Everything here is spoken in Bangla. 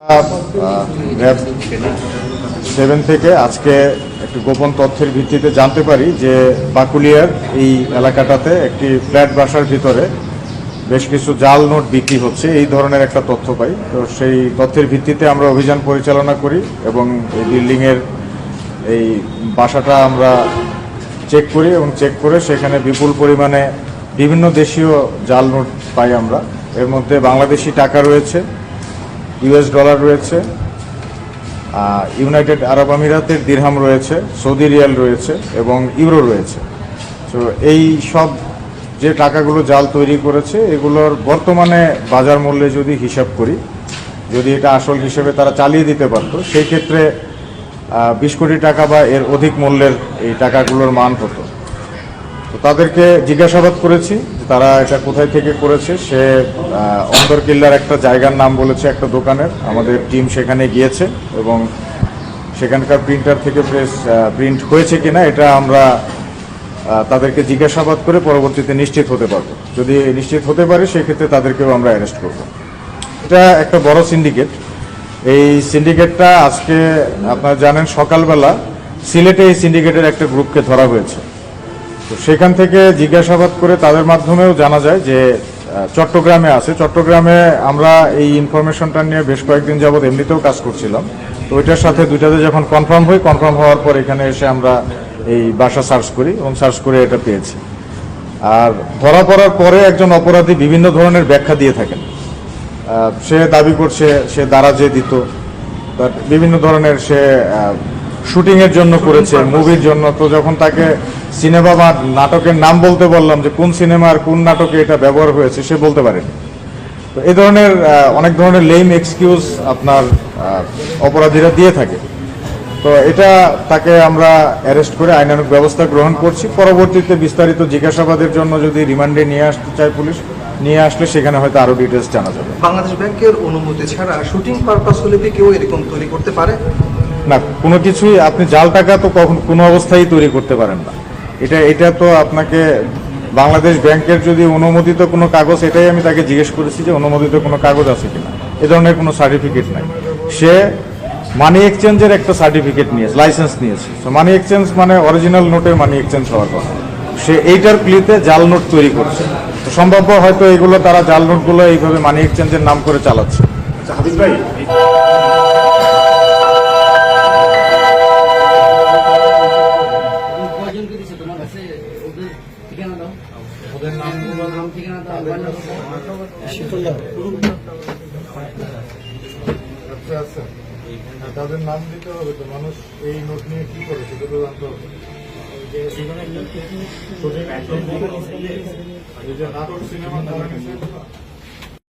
র্যাব 7 থেকে আজকে একটি গোপন তথ্যের ভিত্তিতে জানতে পারি যে বাকুলিয়ার এই এলাকাটাতে একটি ফ্ল্যাট বাসার ভিতরে বেশ কিছু জাল নোট বিক্রি হচ্ছে, এই ধরনের একটা তথ্য পাই। তো সেই তথ্যের ভিত্তিতে আমরা অভিযান পরিচালনা করি এবং এই বিল্ডিংয়ের এই বাসাটা আমরা চেক করি এবং চেক করে সেখানে বিপুল পরিমাণে বিভিন্ন দেশীয় জাল নোট পাই আমরা। এর মধ্যে বাংলাদেশি টাকা রয়েছে, US ডলার রয়েছে, ইউনাইটেড আরব আমিরাতের দিরহাম রয়েছে, সৌদি রিয়াল রয়েছে এবং ইউরো রয়েছে। তো এই সব যে টাকাগুলো জাল তৈরি করেছে এগুলোর বর্তমানে বাজার মূল্যে যদি হিসাব করি, যদি এটা আসল হিসেবে তারা চালিয়ে দিতে পারতো, সেই ক্ষেত্রে 20 কোটি টাকা বা এর অধিক মূল্যের এই টাকাগুলোর মান হতো। তো তাদেরকে জিজ্ঞাসাবাদ করেছি তারা এটা কোথায় থেকে করেছে। সে অন্দরকিল্লার একটা জায়গার নাম বলেছে, একটা দোকানের। আমাদের টিম সেখানে গিয়েছে এবং সেখানকার প্রিন্টার থেকে প্রিন্ট হয়েছে কিনা এটা আমরা তাদেরকে জিজ্ঞাসাবাদ করে পরবর্তীতে নিশ্চিত হতে পারবো। যদি নিশ্চিত হতে পারে সেক্ষেত্রে তাদেরকেও আমরা অ্যারেস্ট করব। এটা একটা বড় সিন্ডিকেট। এই সিন্ডিকেটটা আজকে আপনারা জানেন সকালবেলা সিলেটে এই সিন্ডিকেটের একটা গ্রুপকে ধরা হয়েছে। তো সেখান থেকে জিজ্ঞাসাবাদ করে তাদের মাধ্যমেও জানা যায় যে চট্টগ্রামে আছে। চট্টগ্রামে আমরা এই ইনফরমেশনটা নিয়ে বেশ কয়েকদিন যাবৎ এমনিতেও কাজ করছিলাম। তো ওইটার সাথে দুইটাতে যখন কনফার্ম হওয়ার পর এখানে এসে আমরা এই বাসা সার্চ করি এবং সার্চ করে এটা পেয়েছি। আর ধরা পড়ার পরে একজন অপরাধী বিভিন্ন ধরনের ব্যাখ্যা দিয়ে থাকেন। সে দাবি করছে সে দারাজে দিত, বিভিন্ন ধরনের সে শুটিংয়ের জন্য করেছে, মুভির জন্য। তো যখন তাকে সিনেমা বা নাটকের নাম বলতে বললাম যে কোন সিনেমা আর কোন নাটকে এটা ব্যবহার হয়েছে, সে বলতে পারেনি। তো এই ধরনের অনেক ধরনের লেম এক্সকিউজ আপনার অপরাধীরা দিয়ে থাকে। তো এটা তাকে আমরা অ্যারেস্ট করে আইনানুগ ব্যবস্থা গ্রহণ করছি। পরবর্তীতে বিস্তারিত জিজ্ঞাসাবাদের জন্য যদি রিমান্ডে নিয়ে আসতে চায় পুলিশ, নিয়ে আসলে সেখানে হয়তো আরো ডিটেলস জানা যাবে। বাংলাদেশ ব্যাংকের অনুমতি ছাড়া শুটিং পারপাস হলে কি কেউ এরকম তৈরি করতে পারে? না, কোনো কিছুই আপনি জাল টাকা তো কোনো অবস্থায় তৈরি করতে পারেন না। এটা তো আপনাকে বাংলাদেশ ব্যাংকের যদি অনুমোদিত কোনো কাগজ, এটাই আমি তাকে জিজ্ঞেস করেছি যে অনুমোদিত কোনো কাগজ আছে কিনা। এ ধরনের কোনো সার্টিফিকেট নাই। সে মানি এক্সচেঞ্জের একটা সার্টিফিকেট নিয়েছে, লাইসেন্স নিয়েছে। তো মানি এক্সচেঞ্জ মানে অরিজিনাল নোটের মানি এক্সচেঞ্জ হওয়ার কথা। সে এইটার প্লিতে জাল নোট তৈরি করছে। তো সম্ভাব্য হয়তো এগুলো তারা জাল নোটগুলো এইভাবে মানি এক্সচেঞ্জের নাম করে চালাচ্ছে। আচ্ছা হাবিব ভাই, তাদের নাম দিতে হবে তো, মানুষ এই নোট নিয়ে কি করে সেটা তো জানতে হবে। নাটক সিনেমা